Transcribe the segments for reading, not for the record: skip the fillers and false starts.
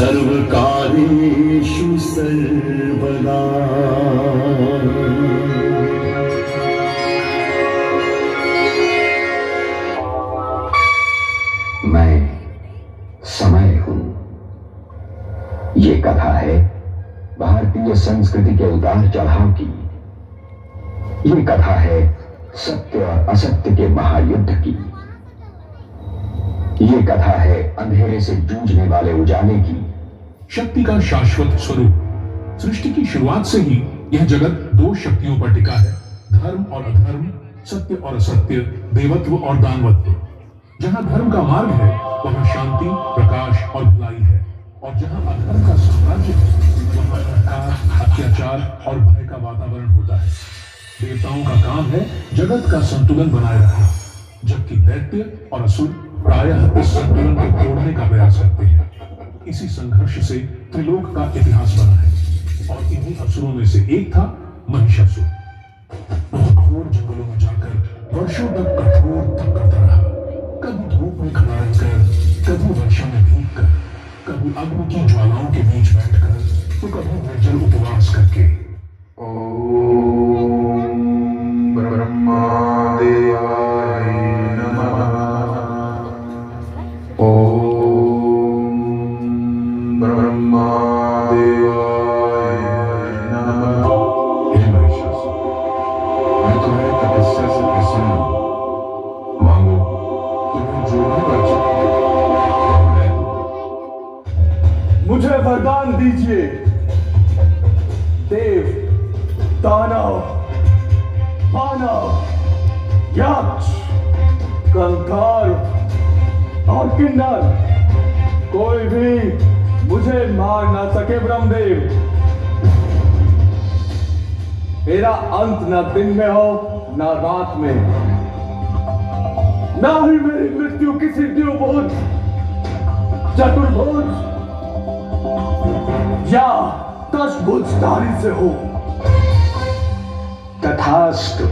सर्वकारेषु सर्वदा। मैं समय हूं। ये कथा है भारतीय संस्कृति के उतार चढ़ाव की। ये कथा है सत्य और असत्य के महायुद्ध की। ये कथा है अंधेरे से जूझने वाले उजाले की। शक्ति का शाश्वत स्वरूप। सृष्टि की शुरुआत से ही यह जगत दो शक्तियों पर टिका है, धर्म और अधर्म, सत्य और असत्य, देवत्व और दानवत्व। जहां धर्म का मार्ग है वहां शांति, प्रकाश और भलाई है, और जहां अधर्म का साम्राज्य है वहां अहंकार, अत्याचार और भय का वातावरण होता है। देवताओं का काम है जगत का संतुलन बनाए रखना, जबकि दैत्य और असुर प्रायः इस संतुलन को तोड़ने का प्रयास करते हैं। इसी संघर्ष से त्रिलोक का इतिहास बना है, और इन्हीं असुरों में से एक था महिषासुर। वह घोर जंगलों में जाकर वर्षों तक कठोर तप करता रहा, कभी धूप में खड़ा रहकर, कभी वर्षा में भीगकर, कभी अग्नि की ज्वालाओं के बीच बैठकर, तो कभी निर्जल उपवास करके। ओम ब्रह्मदेवाय नमः। ओम ब्रह्मदेवाय नमः। हे महिषासुर, मैं तुम्हारी तपस्या से प्रसन्न हूं। मांगो, तुम्हें जो भी वचन मैं दूं। मुझे वरदान दीजिए। देव, दानव, मानव, यक्ष, कंकाल और किन्नर, कोई भी मुझे मार ना सके ब्रह्मदेव। मेरा अंत न दिन में हो न रात में, ना ही मेरी मृत्यु किसी द्विभुज, चतुर्भुज या दशभुजधारी से हो। तथास्तु।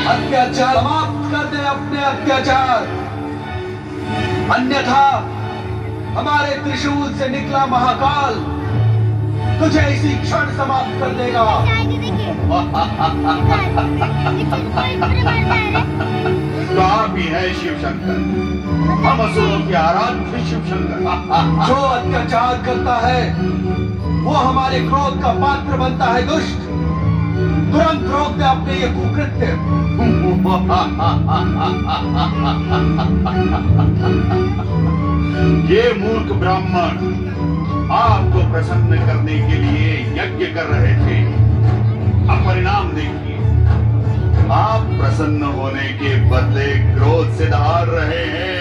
अत्याचार समाप्त कर दे अपने अत्याचार, अन्यथा हमारे त्रिशूल से निकला महाकाल तुझे इसी क्षण समाप्त कर देगा। तो आप ही है शिव शंकर, हम असुरों के आराध्य शिव शंकर। जो अत्याचार करता है वो हमारे क्रोध का पात्र बनता है। दुष्ट, तुरंत रोक दे अपने ये कुकृत्य। ये मूर्ख ब्राह्मण आपको प्रसन्न करने के लिए यज्ञ कर रहे थे। अब परिणाम देखिए, आप प्रसन्न होने के बदले क्रोध से दहाड़ रहे हैं।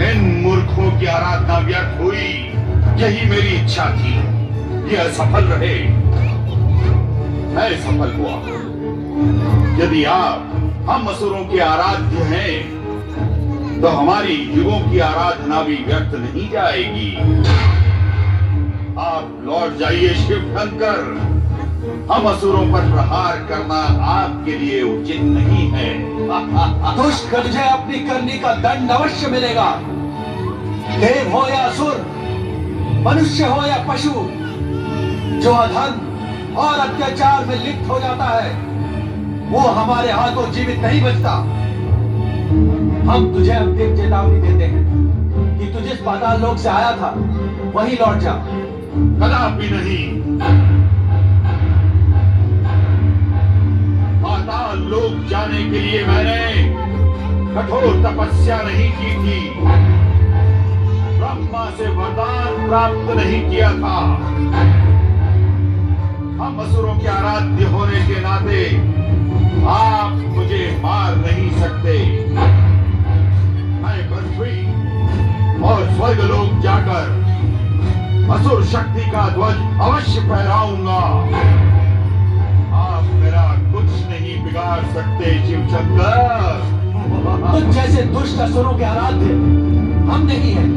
इन मूर्खों की आराधना व्यर्थ हुई, यही मेरी इच्छा थी। ये असफल रहे, मैं सफल हुआ। यदि आप हम असुरों के आराध्य हैं तो हमारी युगों की आराधना भी व्यर्थ नहीं जाएगी। आप लौट जाइए शिव शंकर, हम असुरों पर प्रहार करना आपके लिए उचित नहीं है। दुष्ट को तुझे अपनी करनी का दंड अवश्य मिलेगा। देव हो या असुर, मनुष्य हो या पशु, जो अधर्म और अत्याचार में लिप्त हो जाता है वो हमारे हाथों जीवित नहीं बचता। हम तुझे अंतिम चेतावनी देते हैं कि तू जिस पाताल लोक से आया था वहीं लौट जा। कदापि नहीं। पाताल लोक जाने के लिए मैंने कठोर तपस्या नहीं की थी। ब्रह्मा से वरदान प्राप्त नहीं किया था। हम असुरों के आराध्य होने के नाते आप मुझे मार नहीं सकते। मैं पृथ्वी और स्वर्गलोक जाकर असुर शक्ति का ध्वज अवश्य फहराऊंगा। आप मेरा कुछ नहीं बिगाड़ सकते शिवशंकर। तुझ जैसे दुष्ट असुरों के आराध्य हम नहीं हैं।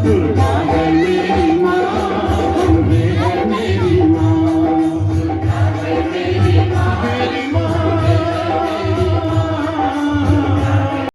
दुर्गा है मेरी